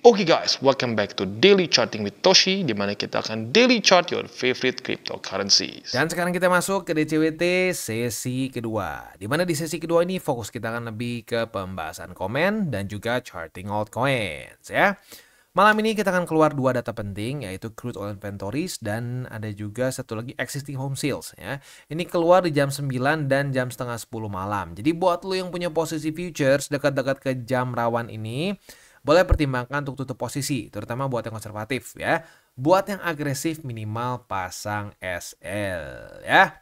Oke guys, welcome back to Daily Charting with Toshi, di mana kita akan daily chart your favorite cryptocurrencies. Dan sekarang kita masuk ke DCWT sesi kedua. Di mana di sesi kedua ini fokus kita akan lebih ke pembahasan komen dan juga charting altcoins ya. Malam ini kita akan keluar dua data penting, yaitu crude oil inventories dan ada juga satu lagi existing home sales ya. Ini keluar di jam 9 dan jam setengah 10 malam. Jadi buat lo yang punya posisi futures dekat-dekat ke jam rawan ini, boleh pertimbangkan untuk tutup posisi, terutama buat yang konservatif ya. Buat yang agresif minimal pasang SL ya.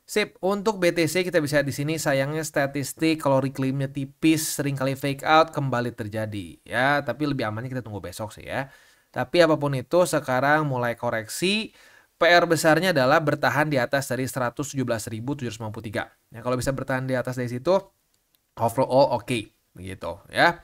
Sip, untuk BTC kita bisa di sini sayangnya statistik kalau reclaimnya tipis, sering kali fake out kembali terjadi ya. Tapi lebih amannya kita tunggu besok sih ya. Tapi apapun itu sekarang mulai koreksi. PR besarnya adalah bertahan di atas dari 117.753. Ya, kalau bisa bertahan di atas dari situ, overall oke, begitu ya.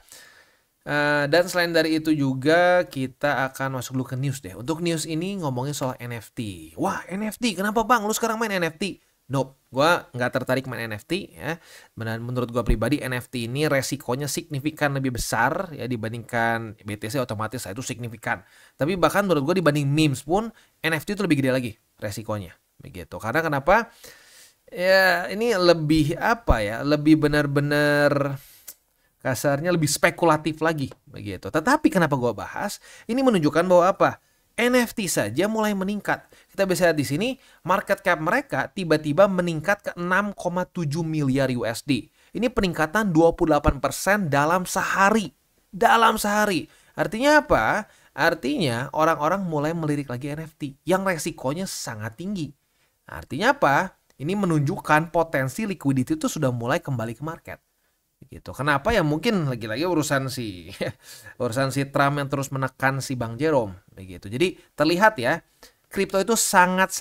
Dan selain dari itu juga kita akan masuk dulu ke news deh. Untuk news ini ngomongin soal NFT. Wah, NFT, kenapa bang? Lu sekarang main NFT? Nope, gue nggak tertarik main NFT ya. Dan menurut gue pribadi NFT ini resikonya signifikan lebih besar ya dibandingkan BTC, otomatis itu signifikan. Tapi bahkan menurut gue dibanding memes pun NFT itu lebih gede lagi resikonya. Begitu. Karena kenapa? Ya ini lebih apa ya? Lebih benar-benar kasarnya lebih spekulatif lagi begitu. Tetapi kenapa gue bahas? Ini menunjukkan bahwa apa? NFT saja mulai meningkat. Kita bisa lihat di sini market cap mereka tiba-tiba meningkat ke 6,7 miliar USD. Ini peningkatan 28% dalam sehari. Dalam sehari. Artinya apa? Artinya orang-orang mulai melirik lagi NFT yang resikonya sangat tinggi. Artinya apa? Ini menunjukkan potensi liquidity itu sudah mulai kembali ke market. Gitu. Kenapa ya? Mungkin lagi-lagi urusan si Trump yang terus menekan si Bang Jerome begitu. Jadi terlihat ya, kripto itu sangat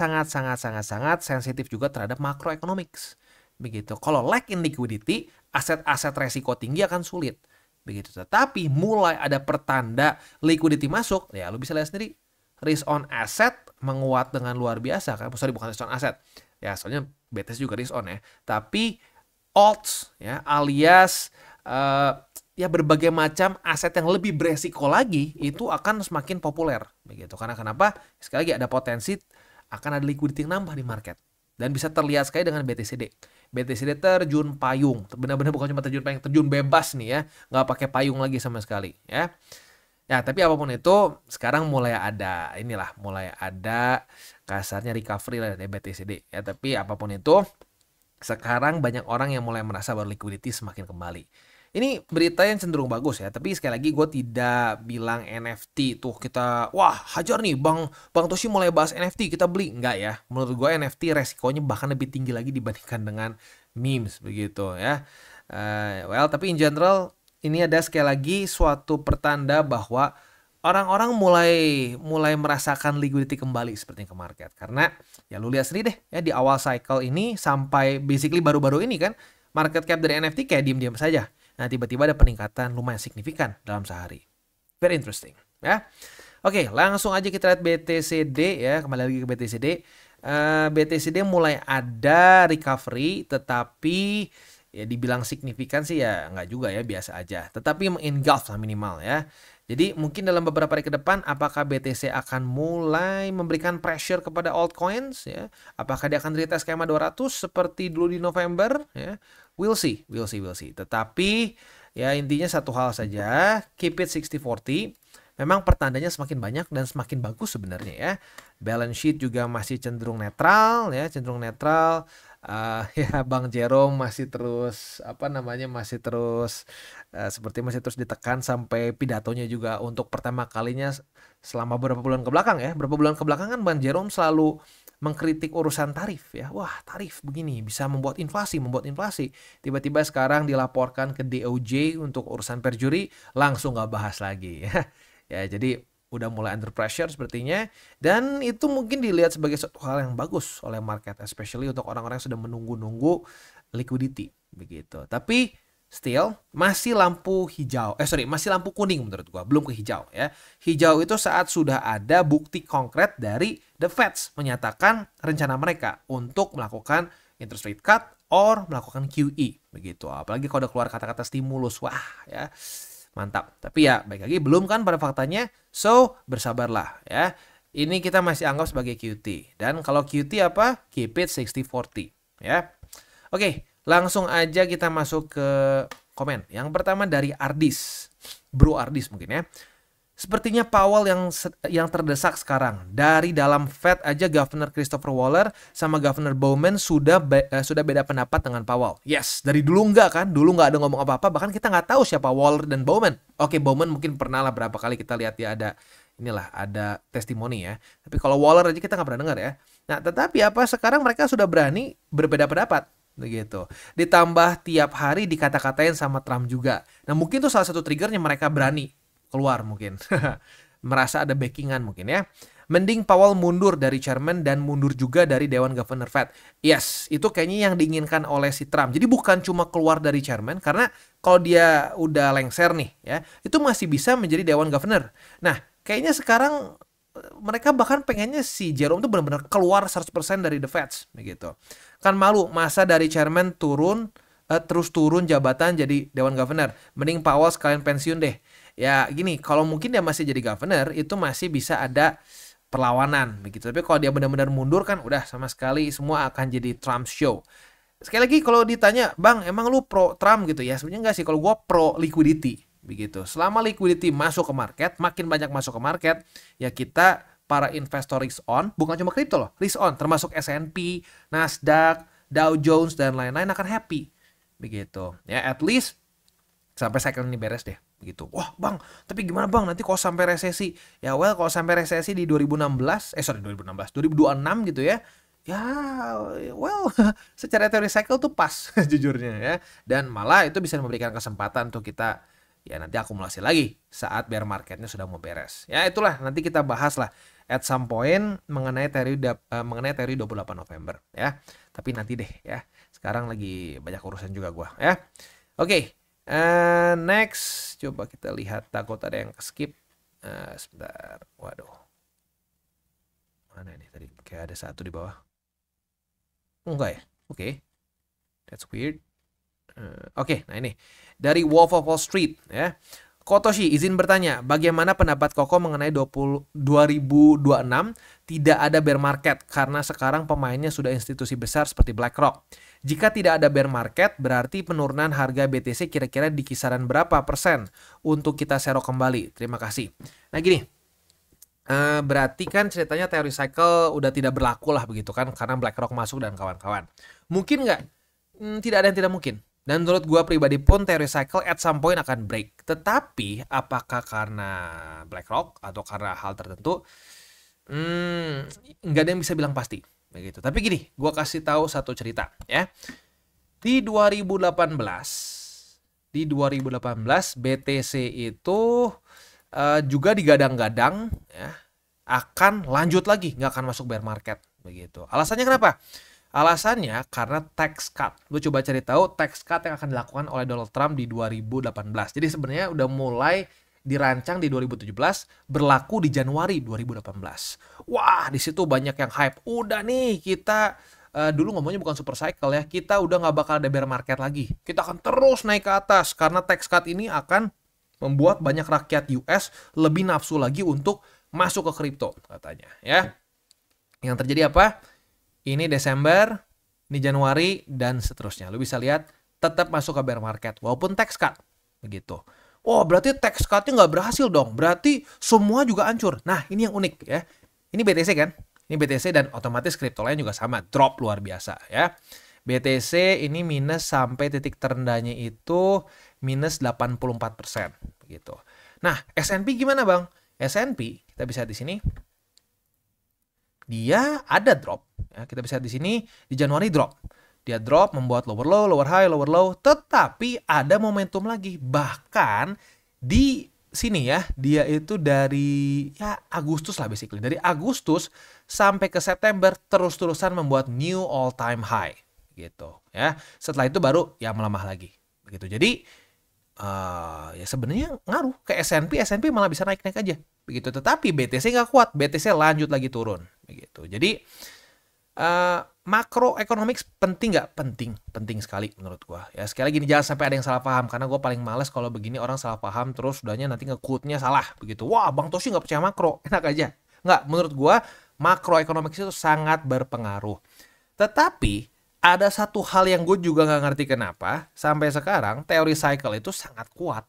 sensitif juga terhadap macroeconomics. Begitu. Kalau lack in liquidity, aset-aset resiko tinggi akan sulit. Begitu. Tetapi mulai ada pertanda liquidity masuk, ya lu bisa lihat sendiri. Risk on asset menguat dengan luar biasa kan. Sorry, bukan risk on asset. Ya, soalnya BTC juga risk on ya. Tapi alts ya alias ya berbagai macam aset yang lebih beresiko lagi itu akan semakin populer begitu. Karena kenapa? Sekali lagi ada potensi akan ada liquidity yang nambah di market. Dan bisa terlihat sekali dengan BTCD. BTCD terjun payung, benar-benar bukan cuma terjun payung, terjun bebas nih ya, nggak pakai payung lagi sama sekali ya. Ya, tapi apapun itu sekarang mulai ada kasarnya recovery lah dari BTCD ya. Tapi apapun itu sekarang banyak orang yang mulai merasa bahwa liquidity semakin kembali. Ini berita yang cenderung bagus ya, tapi sekali lagi gue tidak bilang NFT tuh kita, wah hajar nih Bang Toshi mulai bahas NFT, kita beli. Enggak ya, menurut gue NFT resikonya bahkan lebih tinggi lagi dibandingkan dengan memes begitu ya. Tapi in general ini ada sekali lagi suatu pertanda bahwa orang-orang mulai merasakan liquidity kembali seperti ke market. Karena ya lu lihat sendiri deh ya di awal cycle ini sampai basically baru-baru ini kan market cap dari NFT kayak diam-diam saja. Nah tiba-tiba ada peningkatan lumayan signifikan dalam sehari. Very interesting ya. Oke, langsung aja kita lihat BTCD ya. Kembali lagi ke BTCD. BTCD mulai ada recovery tetapi ya dibilang signifikan sih ya nggak juga ya, biasa aja. Tetapi mengengulf lah minimal ya. Jadi mungkin dalam beberapa hari ke depan apakah BTC akan mulai memberikan pressure kepada altcoins ya? Apakah dia akan retest skema 200 seperti dulu di November ya? We'll see. Tetapi ya intinya satu hal saja, keep it 60-40. Memang pertandanya semakin banyak dan semakin bagus sebenarnya ya. Balance sheet juga masih cenderung netral ya, ya Bang Jerome masih terus masih terus ditekan sampai pidatonya juga untuk pertama kalinya selama beberapa bulan ke belakang ya. Beberapa bulan ke belakang kan Bang Jerome selalu mengkritik urusan tarif ya. Wah, tarif begini bisa membuat inflasi. Tiba-tiba sekarang dilaporkan ke DOJ untuk urusan perjury, langsung nggak bahas lagi ya. Ya, jadi udah mulai under pressure sepertinya, dan itu mungkin dilihat sebagai suatu hal yang bagus oleh market, especially untuk orang-orang yang sudah menunggu-nunggu liquidity begitu. Tapi still masih lampu kuning menurut gua, belum ke hijau ya. Hijau itu saat sudah ada bukti konkret dari the Feds menyatakan rencana mereka untuk melakukan interest rate cut or melakukan QE begitu. Apalagi kalau udah keluar kata-kata stimulus, wah ya. Mantap. Tapi ya baik lagi belum kan pada faktanya. So bersabarlah ya. Ini kita masih anggap sebagai QT. Dan kalau QT apa? Keep it 60-40 ya. Oke, langsung aja kita masuk ke komen. Yang pertama dari Ardis. Bro Ardis mungkin ya. Sepertinya Powell yang terdesak sekarang. Dari dalam Fed aja Governor Christopher Waller sama Governor Bowman sudah beda pendapat dengan Powell. Yes, dari dulu enggak kan? Dulu nggak ada ngomong apa-apa. Bahkan kita nggak tahu siapa Waller dan Bowman. Oke, Bowman mungkin pernah lah berapa kali kita lihat dia ada testimoni ya. Tapi kalau Waller aja kita nggak pernah dengar ya. Nah, tetapi sekarang mereka sudah berani berbeda pendapat. Begitu. Ditambah tiap hari dikata-katain sama Trump juga. Nah, mungkin itu salah satu triggernya mereka berani keluar mungkin. Merasa ada backingan mungkin ya. Mending Powell mundur dari chairman dan mundur juga dari Dewan Governor Fed. Yes, itu kayaknya yang diinginkan oleh si Trump. Jadi bukan cuma keluar dari chairman, karena kalau dia udah lengser nih ya, itu masih bisa menjadi Dewan Governor. Nah, kayaknya sekarang mereka bahkan pengennya si Jerome tuh benar-benar keluar 100% dari the Feds begitu. Kan malu masa dari chairman terus turun jabatan jadi Dewan Governor. Mending Powell sekalian pensiun deh. Ya gini, kalau mungkin dia masih jadi governor, itu masih bisa ada perlawanan begitu. Tapi kalau dia benar-benar mundur kan udah sama sekali semua akan jadi Trump show. Sekali lagi kalau ditanya, "Bang, emang lu pro Trump gitu ya?" Sebenarnya enggak sih, kalau gua pro liquidity begitu. Selama liquidity masuk ke market, makin banyak masuk ke market, ya kita para investor risk on, bukan cuma kripto loh, risk on termasuk S&P, Nasdaq, Dow Jones dan lain-lain akan happy. Begitu. Ya at least sampai cycle ini beres deh. Begitu. Wah bang, tapi gimana bang nanti kalau sampai resesi? Ya well, kalau sampai resesi di 2026 gitu ya. Ya well, secara teori cycle tuh pas jujurnya ya. Dan malah itu bisa memberikan kesempatan untuk kita ya nanti akumulasi lagi saat bear marketnya sudah mau beres. Ya itulah nanti kita bahas lah at some point mengenai teori 28 November ya. Tapi nanti deh ya. Sekarang lagi banyak urusan juga gua ya. Oke. Next, coba kita lihat, takut ada yang skip. Sebentar, waduh, mana ini tadi? Kayak ada satu di bawah. Enggak ya? Oke, that's weird. Oke, nah ini dari Wolf of Wall Street ya. Kotoshi izin bertanya, bagaimana pendapat Koko mengenai 2026 tidak ada bear market karena sekarang pemainnya sudah institusi besar seperti BlackRock. Jika tidak ada bear market, berarti penurunan harga BTC kira-kira di kisaran berapa persen untuk kita serok kembali? Terima kasih. Nah gini, berarti kan ceritanya teori cycle udah tidak berlaku lah begitu kan, karena BlackRock masuk dan kawan-kawan. Mungkin nggak? Tidak ada yang tidak mungkin. Dan menurut gue pribadi pun teori cycle at some point akan break. Tetapi apakah karena BlackRock atau karena hal tertentu? Nggak ada yang bisa bilang pasti. Begitu. Tapi gini, gue kasih tahu satu cerita ya. Di 2018 BTC itu juga digadang-gadang ya, akan lanjut lagi, nggak akan masuk bear market begitu. Alasannya kenapa? Alasannya karena tax cut. Gue coba cari tahu tax cut yang akan dilakukan oleh Donald Trump di 2018. Jadi sebenarnya udah mulai dirancang di 2017, berlaku di Januari 2018. Wah, di situ banyak yang hype. Udah nih, kita dulu ngomongnya bukan super cycle ya. Kita udah nggak bakal ada bear market lagi. Kita akan terus naik ke atas karena tax cut ini akan membuat banyak rakyat US lebih nafsu lagi untuk masuk ke kripto katanya ya. Yang terjadi apa? Ini Desember, ini Januari dan seterusnya. Lu bisa lihat tetap masuk ke bear market walaupun tax cut begitu. Oh, berarti tax cut-nya nggak berhasil dong. Berarti semua juga hancur. Nah, ini yang unik ya. Ini BTC kan? Ini BTC dan otomatis kripto lain juga sama. Drop luar biasa ya. BTC ini minus sampai titik terendahnya itu minus 84%. Begitu. Nah, S&P gimana bang? S&P, kita bisa di sini. Dia ada drop. Ya, kita bisa di sini, di Januari drop. Dia drop, membuat lower low, lower high, lower low. Tetapi ada momentum lagi. Bahkan di sini ya, dia itu dari ya Agustus lah basically. Dari Agustus sampai ke September terus-terusan membuat new all time high. Gitu ya. Setelah itu baru ya melemah lagi. Begitu. Jadi ya sebenarnya ngaruh ke S&P malah bisa naik-naik aja. Begitu. Tetapi BTC nggak kuat. BTC lanjut lagi turun. Begitu. Jadi Macroeconomics penting nggak? Penting sekali menurut gua. Ya sekali lagi nih, jangan sampai ada yang salah paham, karena gue paling males kalau begini orang salah paham terus udahnya nanti nge-quote-nya salah begitu. Wah, Bang Toshi nggak percaya makro, enak aja. Nggak, menurut gua macroeconomics itu sangat berpengaruh. Tetapi ada satu hal yang gue juga nggak ngerti kenapa sampai sekarang teori cycle itu sangat kuat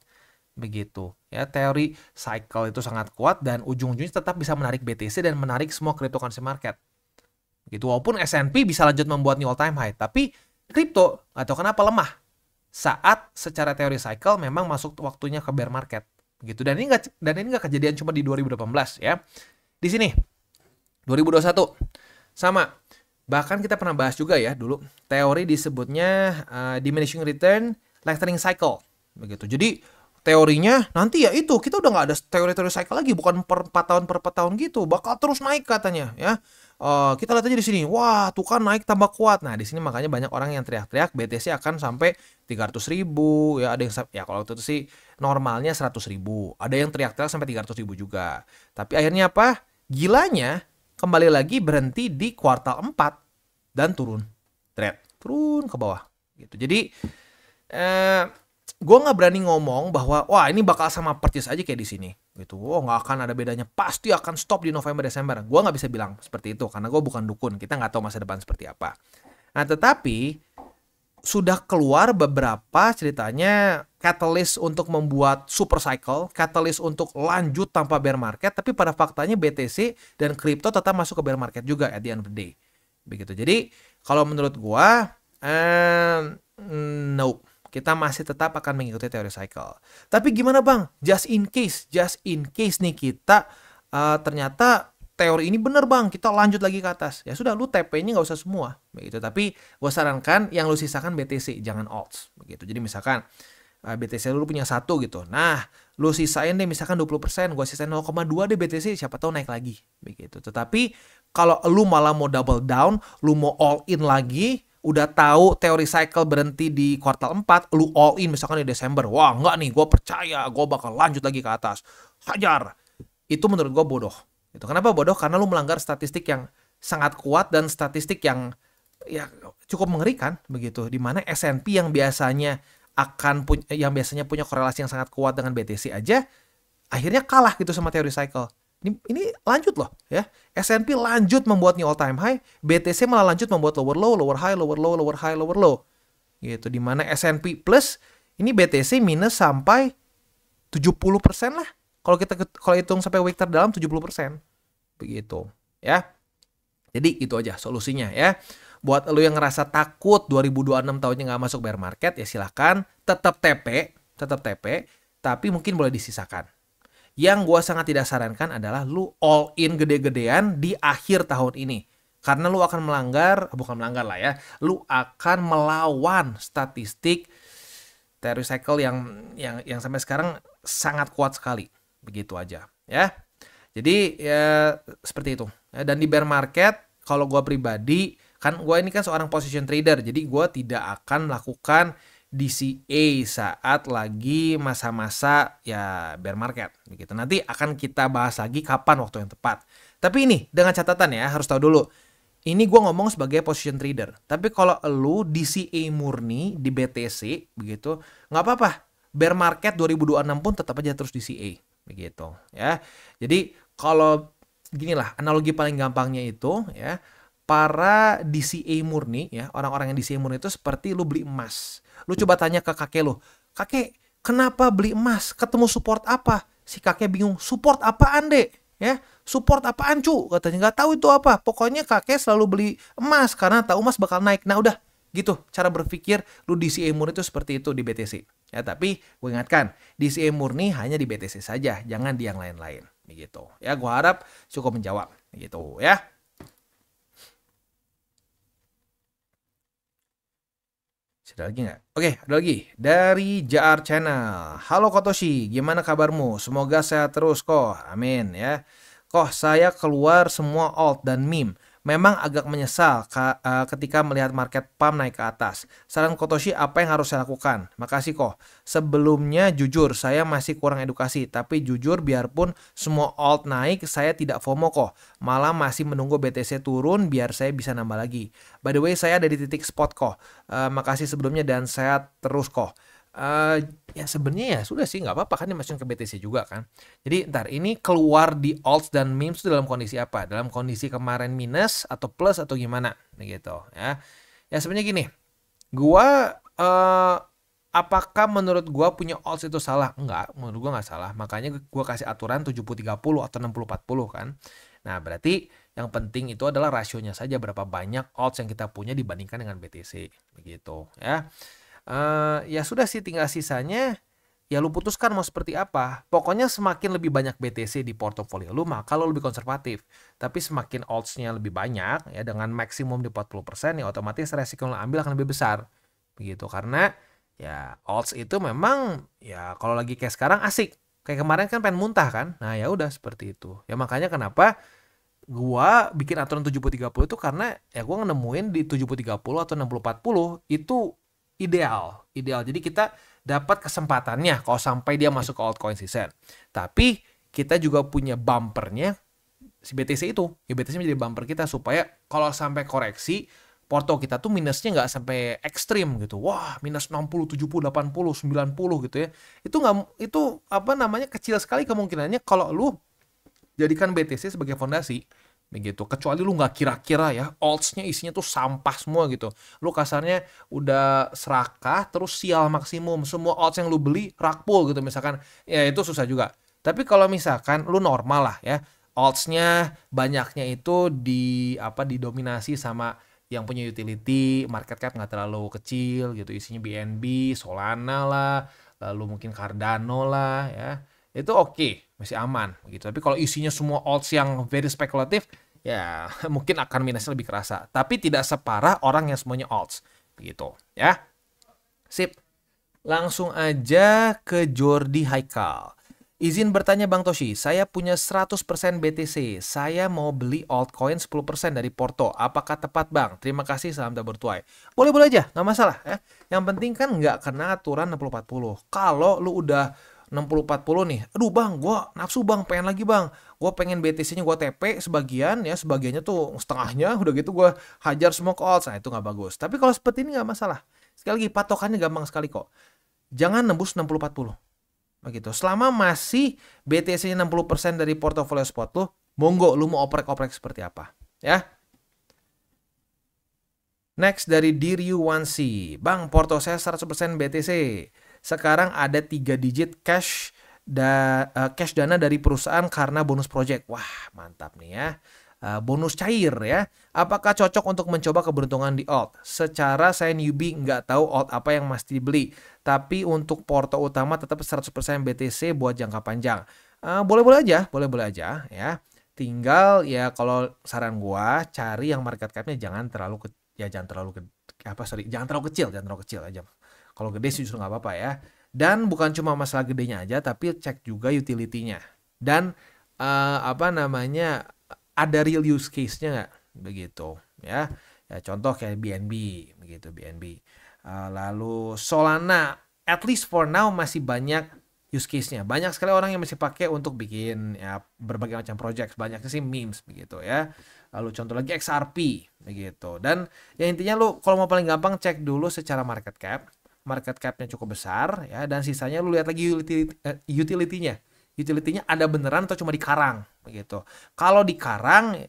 begitu. Ya, teori cycle itu sangat kuat dan ujung-ujungnya tetap bisa menarik BTC dan menarik semua cryptocurrency market. Gitu, walaupun S&P bisa lanjut membuat new all time high, tapi kripto nggak tahu kenapa lemah saat secara teori cycle memang masuk waktunya ke bear market gitu. Dan ini nggak kejadian cuma di 2018 ya. Di sini 2021 sama, bahkan kita pernah bahas juga ya dulu teori disebutnya diminishing return lengthening cycle begitu. Jadi teorinya nanti ya itu kita udah nggak ada teori-teori cycle lagi, bukan per 4 tahun gitu, bakal terus naik katanya ya. Kita lihat aja di sini, wah tuh kan naik tambah kuat. Nah di sini makanya banyak orang yang teriak-teriak BTC akan sampai 300.000 ya, ada yang ya kalau itu sih normalnya 100.000, ada yang teriak-teriak sampai 300.000 juga. Tapi akhirnya apa? Gilanya kembali lagi berhenti di kuartal 4 dan turun ke bawah gitu. Jadi gue nggak berani ngomong bahwa wah ini bakal sama persis aja kayak di sini gitu. Oh nggak akan ada bedanya, pasti akan stop di November Desember. Gue nggak bisa bilang seperti itu karena gue bukan dukun, kita nggak tahu masa depan seperti apa. Nah tetapi sudah keluar beberapa ceritanya catalyst untuk membuat super cycle, catalyst untuk lanjut tanpa bear market, tapi pada faktanya BTC dan kripto tetap masuk ke bear market juga at the end of the day begitu. Jadi kalau menurut gue no, kita masih tetap akan mengikuti teori cycle. Tapi gimana Bang? Just in case nih kita ternyata teori ini bener Bang, kita lanjut lagi ke atas. Ya sudah, lu TP-nya nggak usah semua, begitu. Tapi gue sarankan yang lu sisakan BTC, jangan alts, begitu. Jadi misalkan BTC lu punya 1 gitu. Nah, lu sisain deh misalkan 20%, gue sisain 0,2 deh BTC, siapa tahu naik lagi, begitu. Tetapi kalau lu malah mau double down, lu mau all in lagi, udah tahu teori cycle berhenti di kuartal 4, lu all in misalkan di Desember. Wah, enggak nih, gue percaya, gue bakal lanjut lagi ke atas. Hajar. Itu menurut gue bodoh. Itu kenapa bodoh? Karena lu melanggar statistik yang sangat kuat dan statistik yang ya cukup mengerikan begitu. Di mana S&P yang biasanya punya korelasi yang sangat kuat dengan BTC aja akhirnya kalah gitu sama teori cycle. Ini lanjut loh ya. S&P lanjut membuat new all time high, BTC malah lanjut membuat lower low, lower high, lower low, lower high, lower low. Gitu, di mana S&P plus ini BTC minus sampai 70% lah. Kalau hitung sampai week terdalam 70%. Begitu, ya. Jadi itu aja solusinya ya. Buat lo yang ngerasa takut 2026 tahunnya nggak masuk bear market, ya silahkan tetap TP, tapi mungkin boleh disisakan. Yang gue sangat tidak sarankan adalah lu all in gede-gedean di akhir tahun ini. Karena lu akan bukan melanggar lah ya, lu akan melawan statistik teori cycle yang sampai sekarang sangat kuat sekali. Begitu aja ya. Jadi ya seperti itu. Dan di bear market, kalau gue pribadi, kan gue ini kan seorang position trader, jadi gue tidak akan melakukan DCA saat lagi masa-masa ya bear market begitu. Nanti akan kita bahas lagi kapan waktu yang tepat. Tapi ini dengan catatan ya, harus tahu dulu. Ini gue ngomong sebagai position trader. Tapi kalau lu DCA murni di BTC begitu, nggak apa-apa. Bear market 2026 pun tetap aja terus DCA begitu ya. Jadi kalau ginilah analogi paling gampangnya itu ya, para DCA murni ya, orang-orang yang DCA murni itu seperti lu beli emas. Lu coba tanya ke kakek lu, kakek kenapa beli emas? Ketemu support apa? Si kakek bingung, support apaan dek? Ya, support apaan cu? Katanya nggak tahu itu apa. Pokoknya kakek selalu beli emas karena tahu emas bakal naik. Nah udah gitu cara berpikir lu DCA murni itu seperti itu di BTC. Ya tapi gue ingatkan, DCA murni hanya di BTC saja, jangan di yang lain-lain. Begitu. Ya gue harap cukup menjawab. Gitu ya. Ada lagi nggak? Oke, ada lagi. Dari JR Channel. Halo Kotoshi, gimana kabarmu? Semoga sehat terus kok. Amin ya. Kok saya keluar semua alt dan meme. Memang agak menyesal ketika melihat market pump naik ke atas. Saran Kotoshi apa yang harus saya lakukan? Makasih kok. Sebelumnya jujur saya masih kurang edukasi, tapi jujur biarpun semua alt naik saya tidak FOMO kok. Malah masih menunggu BTC turun biar saya bisa nambah lagi. By the way saya ada di titik spot kok. Makasih sebelumnya dan sehat terus kok. Ya sebenarnya ya sudah sih nggak apa-apa kan dia masukin ke BTC juga kan. Jadi ntar ini keluar di alts dan memes itu dalam kondisi apa? Dalam kondisi kemarin minus atau plus atau gimana gitu ya. Ya sebenarnya gini, gua apakah menurut gua punya alts itu salah? Enggak, menurut gua nggak salah. Makanya gua kasih aturan 70-30 atau 60-40 kan. Nah, berarti yang penting itu adalah rasionya saja berapa banyak alts yang kita punya dibandingkan dengan BTC begitu ya. Ya sudah sih tinggal sisanya ya lu putuskan mau seperti apa. Pokoknya semakin lebih banyak BTC di portofolio lu maka lu lebih konservatif. Tapi semakin alts-nya lebih banyak ya dengan maksimum di 40% ya otomatis resiko yang lu ambil akan lebih besar. Begitu karena ya alts itu memang ya kalau lagi kayak sekarang asik. Kayak kemarin kan pengen muntah kan. Nah, ya udah seperti itu. Ya makanya kenapa gua bikin aturan 70-30 itu karena ya gua nemuin di 70-30 atau 60-40 itu ideal. Jadi kita dapat kesempatannya kalau sampai dia masuk ke altcoin season. Tapi kita juga punya bumpernya si BTC itu. Ya BTC menjadi bumper kita supaya kalau sampai koreksi porto kita tuh minusnya nggak sampai ekstrim gitu. Wah, minus 60, 70, 80, 90 gitu ya. Itu apa namanya kecil sekali kemungkinannya kalau lu jadikan BTC sebagai fondasi begitu, kecuali lu nggak kira-kira ya alts-nya isinya tuh sampah semua gitu, lu kasarnya udah serakah terus sial maksimum semua alts yang lu beli rakpul gitu misalkan, ya itu susah juga. Tapi kalau misalkan lu normal lah ya alts-nya banyaknya itu didominasi sama yang punya utility, market cap nggak terlalu kecil gitu, isinya BNB, Solana lah, lalu mungkin Cardano lah ya, itu oke, masih aman gitu. Tapi kalau isinya semua alts yang very spekulatif, ya mungkin akan minusnya lebih kerasa. Tapi tidak separah orang yang semuanya alts gitu ya. Sip. Langsung aja ke Jordi Haikal. Izin bertanya Bang Toshi, saya punya 100% BTC. Saya mau beli altcoin 10% dari Porto. Apakah tepat Bang? Terima kasih, salam tabur tuai. Boleh-boleh aja, nggak masalah ya. Yang penting kan nggak kena aturan 60-40. Kalau lu udah 60-40 nih, aduh bang, gue nafsu bang, pengen lagi bang, gue pengen BTC-nya gue TP sebagian ya, sebagiannya tuh setengahnya, udah gitu gue hajar semua ke alts, nah itu nggak bagus. Tapi kalau seperti ini nggak masalah, sekali lagi patokannya gampang sekali kok, jangan nembus 60-40, begitu. Selama masih BTC-nya 60% dari portofolio spot lu, monggo lu mau oprek-oprek seperti apa, ya. Next dari Diryu Wansi, bang, porto saya 100% BTC. Sekarang ada 3 digit cash dana dari perusahaan karena bonus project. Wah, mantap nih ya. Bonus cair ya. Apakah cocok untuk mencoba keberuntungan di alt? Secara saya newbie nggak tahu alt apa yang mesti dibeli. Tapi untuk porto utama tetap 100% BTC buat jangka panjang. Boleh-boleh aja ya. Tinggal ya kalau saran gua cari yang market cap-nya jangan terlalu kecil aja. Kalau gede sih justru nggak apa-apa ya. Dan bukan cuma masalah gedenya aja, tapi cek juga utility-nya. Dan ada real use case-nya nggak? Begitu ya. Ya contoh kayak BNB, begitu BNB. Lalu Solana, at least for now masih banyak use case-nya. Banyak sekali orang yang masih pakai untuk bikin ya berbagai macam project. Banyaknya sih memes begitu ya. Lalu contoh lagi XRP begitu. Dan ya intinya lu kalau mau paling gampang cek dulu secara market cap. Market cap-nya cukup besar ya, dan sisanya lu lihat lagi utility-nya. Utility-nya ada beneran atau cuma dikarang begitu. Kalau dikarang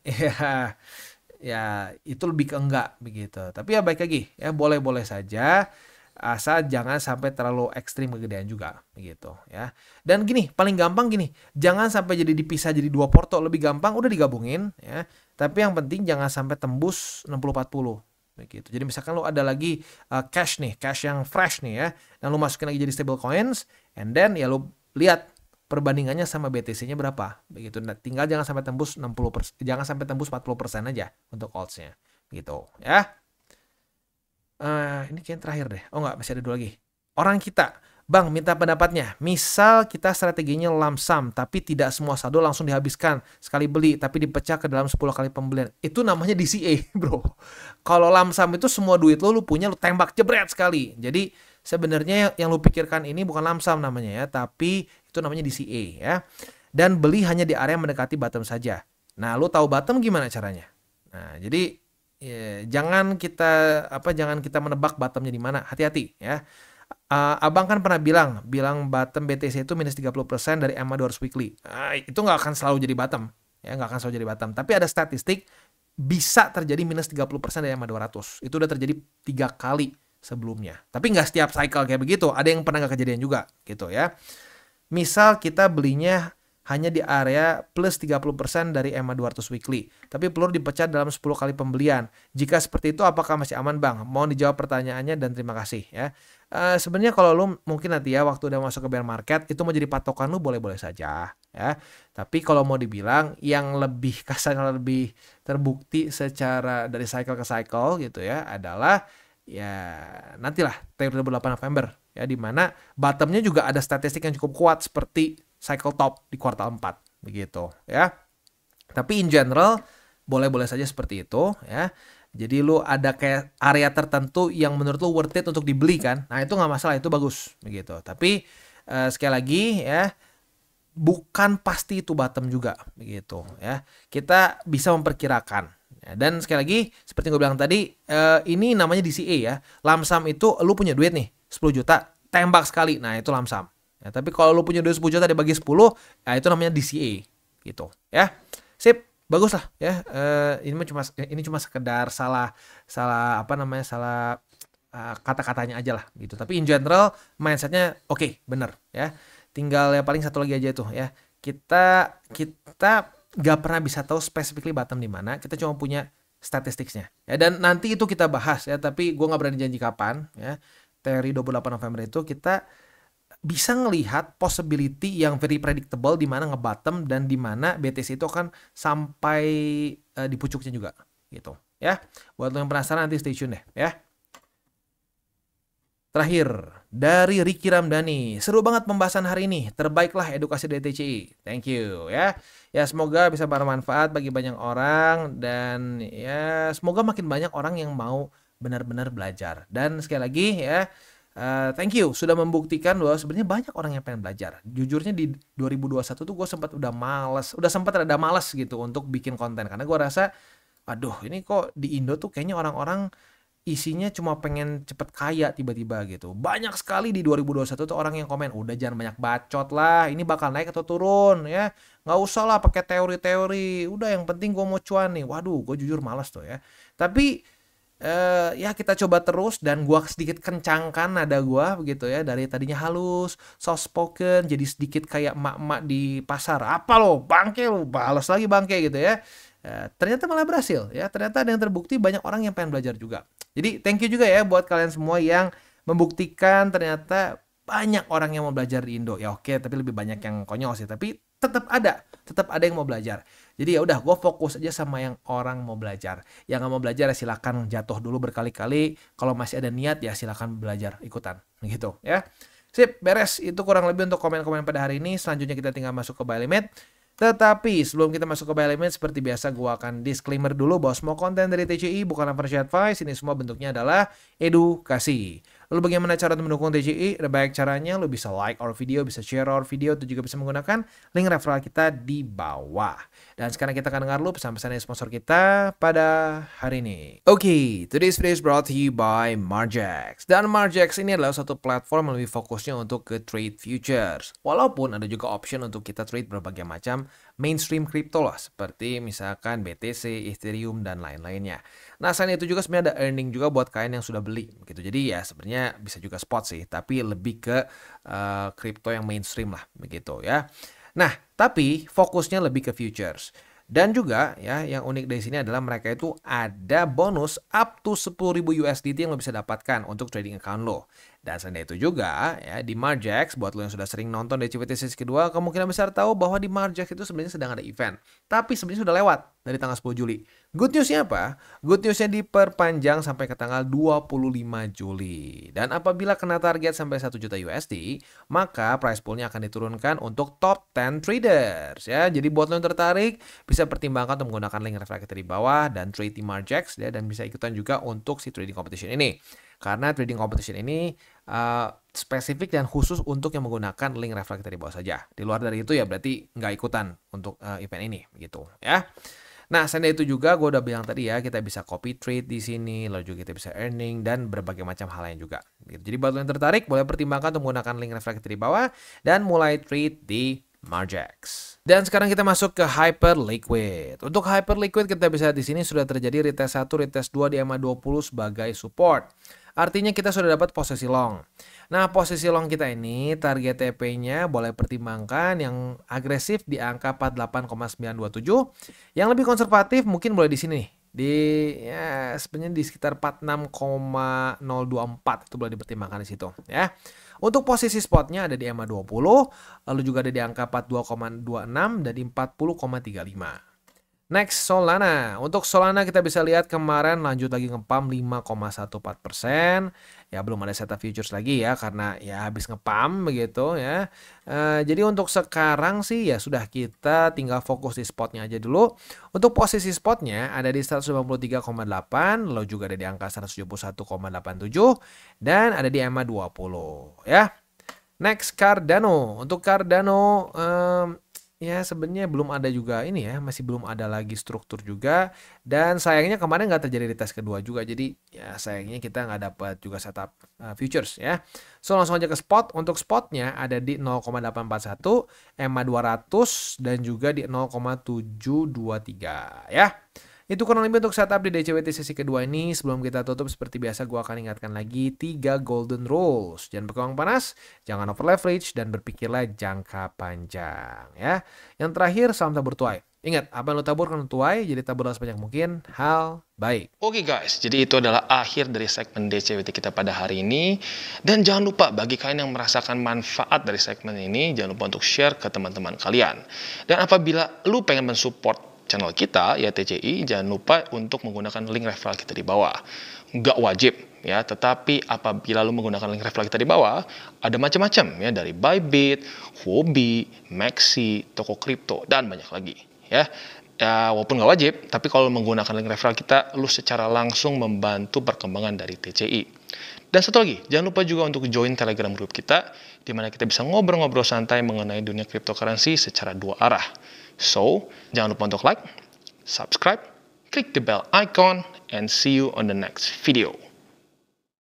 ya itu lebih ke enggak begitu. Tapi ya baik lagi ya, boleh-boleh saja asal jangan sampai terlalu ekstrim kegedean juga begitu ya. Dan gini, paling gampang gini, jangan sampai jadi dipisah jadi 2 porto, lebih gampang udah digabungin ya. Tapi yang penting jangan sampai tembus 60-40. Begitu. Jadi misalkan lu ada lagi cash yang fresh nih ya, dan lu masukin lagi jadi stable coins, and then ya lu lihat perbandingannya sama BTC-nya berapa, begitu. Nah, tinggal jangan sampai tembus 60%, jangan sampai tembus 40% aja untuk alts-nya, gitu ya. Ini kayak terakhir deh. Oh enggak, masih ada 2 lagi. Orang kita, Bang, minta pendapatnya. Misal kita strateginya lump sum, tapi tidak semua saldo langsung dihabiskan sekali beli, tapi dipecah ke dalam 10 kali pembelian. Itu namanya DCA, bro. Kalau lump sum itu semua duit lu punya, lu tembak jebret sekali. Jadi sebenarnya yang lu pikirkan ini bukan lump sum namanya ya, tapi itu namanya DCA ya. Dan beli hanya di area mendekati bottom saja. Nah, lu tahu bottom gimana caranya? Nah, jadi jangan kita menebak bottomnya di mana. Hati-hati ya. Abang kan pernah bilang bottom BTC itu minus 30% dari EMA 200 weekly. Itu nggak akan selalu jadi bottom. Ya, nggak akan selalu jadi bottom. Tapi ada statistik bisa terjadi minus 30% dari EMA 200. Itu udah terjadi 3 kali sebelumnya. Tapi nggak setiap cycle kayak begitu. Ada yang pernah nggak kejadian juga gitu ya. Misal kita belinya hanya di area plus 30% dari EMA 200 weekly. Tapi pelur dipecah dalam 10 kali pembelian. Jika seperti itu apakah masih aman bang? Mohon dijawab pertanyaannya dan terima kasih ya. Sebenarnya kalau lu mungkin nanti ya waktu udah masuk ke bear market itu mau jadi patokan lu boleh-boleh saja ya. Tapi kalau mau dibilang yang lebih kasar, lebih terbukti secara dari cycle ke cycle gitu ya adalah ya nantilah teori 28 November ya, di mana bottomnya juga ada statistik yang cukup kuat seperti cycle top di kuartal 4 begitu ya. Tapi in general boleh-boleh saja seperti itu ya. Jadi lu ada kayak area tertentu yang menurut lu worth it untuk dibeli kan. Nah, itu nggak masalah, itu bagus begitu. Tapi sekali lagi ya, bukan pasti itu bottom juga begitu ya. Kita bisa memperkirakan. Ya, dan sekali lagi seperti gue bilang tadi, ini namanya DCA ya. Lump sum itu lu punya duit nih 10 juta, tembak sekali. Nah, itu lump sum. Ya, tapi kalau lu punya duit 10 juta dibagi 10, ya itu namanya DCA gitu ya. Sip, bagus lah ya. Ini cuma sekedar salah kata-katanya aja lah gitu. Tapi in general mindsetnya oke, bener ya. Tinggal ya paling satu lagi aja tuh ya. Kita gak pernah bisa tahu specifically bottom di mana. Kita cuma punya statistiknya ya. Dan nanti itu kita bahas ya. Tapi gue nggak berani janji kapan ya. Teori 28 November itu kita bisa ngelihat possibility yang very predictable di mana nge-bottom dan di mana BTC itu akan sampai di pucuknya juga gitu ya. Buat lo yang penasaran nanti stay tune deh ya. Terakhir dari Ricky Ramdhani, seru banget pembahasan hari ini, terbaiklah edukasi dari TCI. Thank you ya. Ya semoga bisa bermanfaat bagi banyak orang dan ya semoga makin banyak orang yang mau benar-benar belajar. Dan sekali lagi ya, thank you sudah membuktikan bahwa sebenarnya banyak orang yang pengen belajar. Jujurnya di 2021 tuh gue sempat sempat rada malas gitu untuk bikin konten karena gue rasa, aduh ini kok di Indo tuh kayaknya orang-orang isinya cuma pengen cepet kaya tiba-tiba gitu. Banyak sekali di 2021 tuh orang yang komen, udah jangan banyak bacot lah, ini bakal naik atau turun ya. Nggak usah lah pakai teori-teori, udah yang penting gue mau cuan nih. Waduh, gue jujur malas tuh ya. Tapi ya kita coba terus dan gua sedikit kencangkan nada gua begitu ya, dari tadinya halus, soft spoken jadi sedikit kayak emak-emak di pasar. Apa lo, bangke lo, balas lagi bangke gitu ya. Ternyata malah berhasil ya. Ternyata ada yang terbukti, banyak orang yang pengen belajar juga. Jadi thank you juga ya buat kalian semua yang membuktikan ternyata banyak orang yang mau belajar di Indo. Ya oke, tapi lebih banyak yang konyol sih, tapi tetap ada yang mau belajar. Jadi ya udah, gue fokus aja sama yang orang mau belajar. Yang nggak mau belajar ya silakan jatuh dulu berkali-kali. Kalau masih ada niat ya silakan belajar ikutan, gitu ya. Sip, beres. Itu kurang lebih untuk komen-komen pada hari ini. Selanjutnya kita tinggal masuk ke buy limit. Tetapi sebelum kita masuk ke buy limit, seperti biasa gue akan disclaimer dulu bahwa semua konten dari TCI bukan financial advice. Ini semua bentuknya adalah edukasi. Lalu bagaimana cara untuk mendukung TCI? Ada banyak caranya. Lo bisa like our video, bisa share our video, itu juga bisa menggunakan link referral kita di bawah. Dan sekarang kita akan dengar pesan-pesan dari sponsor kita pada hari ini. Oke, today's video is brought to you by Margex. Dan Margex ini adalah satu platform yang lebih fokusnya untuk ke trade futures. Walaupun ada juga option untuk kita trade berbagai macam mainstream crypto lah, seperti misalkan BTC, Ethereum, dan lain-lainnya. Nah, selain itu juga sebenarnya ada earning juga buat kalian yang sudah beli gitu. Jadi ya sebenarnya bisa juga spot sih, tapi lebih ke crypto yang mainstream lah begitu ya. Nah, tapi fokusnya lebih ke futures. Dan juga ya yang unik dari sini adalah mereka itu ada bonus up to 10.000 USDT yang lo bisa dapatkan untuk trading account lo. Dan selain itu juga ya di Margex, buat lo yang sudah sering nonton DCWT sesi kedua, kemungkinan besar tahu bahwa di Margex itu sebenarnya sedang ada event. Tapi sebenarnya sudah lewat dari tanggal 10 Juli. Good newsnya apa? Good newsnya diperpanjang sampai ke tanggal 25 Juli. Dan apabila kena target sampai 1 juta USD, maka price poolnya akan diturunkan untuk top 10 traders ya. Jadi buat lo yang tertarik, bisa pertimbangkan untuk menggunakan link reflected di bawah dan trade di Margex ya, dan bisa ikutan juga untuk si trading competition ini. Karena trading competition ini spesifik dan khusus untuk yang menggunakan link reflected di bawah saja. Di luar dari itu ya berarti nggak ikutan untuk event ini gitu ya. Nah, selain itu juga gue udah bilang tadi ya, kita bisa copy trade di sini, lalu juga kita bisa earning dan berbagai macam hal lain juga. Gitu. Jadi buat lo yang tertarik, boleh pertimbangkan untuk menggunakan link reflected di bawah dan mulai trade di Margex. Dan sekarang kita masuk ke Hyperliquid. Untuk Hyperliquid kita bisa di sini sudah terjadi retest 1, retest 2 di EMA20 sebagai support. Artinya kita sudah dapat posisi long. Nah, posisi long kita ini target TP-nya boleh pertimbangkan yang agresif di angka 48,927. Yang lebih konservatif mungkin boleh di sini nih. Di ya sebenarnya di sekitar 46,024 itu boleh dipertimbangkan di situ ya. Untuk posisi spotnya ada di EMA20, lalu juga ada di angka 42,26 dan di 40,35. Next, Solana. Untuk Solana kita bisa lihat kemarin lanjut lagi ngepump 5,14%. Ya belum ada setup futures lagi ya karena ya habis ngepump begitu ya. Jadi untuk sekarang sih ya sudah, kita tinggal fokus di spotnya aja dulu. Untuk posisi spotnya ada di 153,8, lalu juga ada di angka 171,87 dan ada di EMA 20 ya. Next, Cardano. Untuk Cardano ya sebenarnya belum ada juga ini ya, masih belum ada lagi struktur juga, dan sayangnya kemarin nggak terjadi di tes kedua juga, jadi ya sayangnya kita nggak dapat juga setup futures ya. So langsung aja ke spot. Untuk spotnya ada di 0,841, EMA 200 dan juga di 0,723 ya. Itu kurang lebih untuk setup di DCWT sesi kedua ini. Sebelum kita tutup, seperti biasa gue akan ingatkan lagi 3 golden rules. Jangan berkembang panas, jangan over leverage, dan berpikirlah jangka panjang ya. Yang terakhir, salam tabur tuai. Ingat, apa yang lo taburkan tuai, jadi taburlah sebanyak mungkin hal baik. Oke guys, jadi itu adalah akhir dari segmen DCWT kita pada hari ini. Dan jangan lupa bagi kalian yang merasakan manfaat dari segmen ini, jangan lupa untuk share ke teman-teman kalian. Dan apabila lu pengen mensupport channel kita ya TCI, jangan lupa untuk menggunakan link referral kita di bawah. Nggak wajib ya, tetapi apabila lu menggunakan link referral kita di bawah, ada macam-macam ya, dari Bybit, Huobi, Maxi, toko kripto dan banyak lagi ya. Ya walaupun nggak wajib, tapi kalau menggunakan link referral kita, lu secara langsung membantu perkembangan dari TCI. Dan satu lagi, jangan lupa juga untuk join Telegram group kita, di mana kita bisa ngobrol-ngobrol santai mengenai dunia cryptocurrency secara dua arah. So, jangan lupa untuk like, subscribe, click the bell icon, and see you on the next video.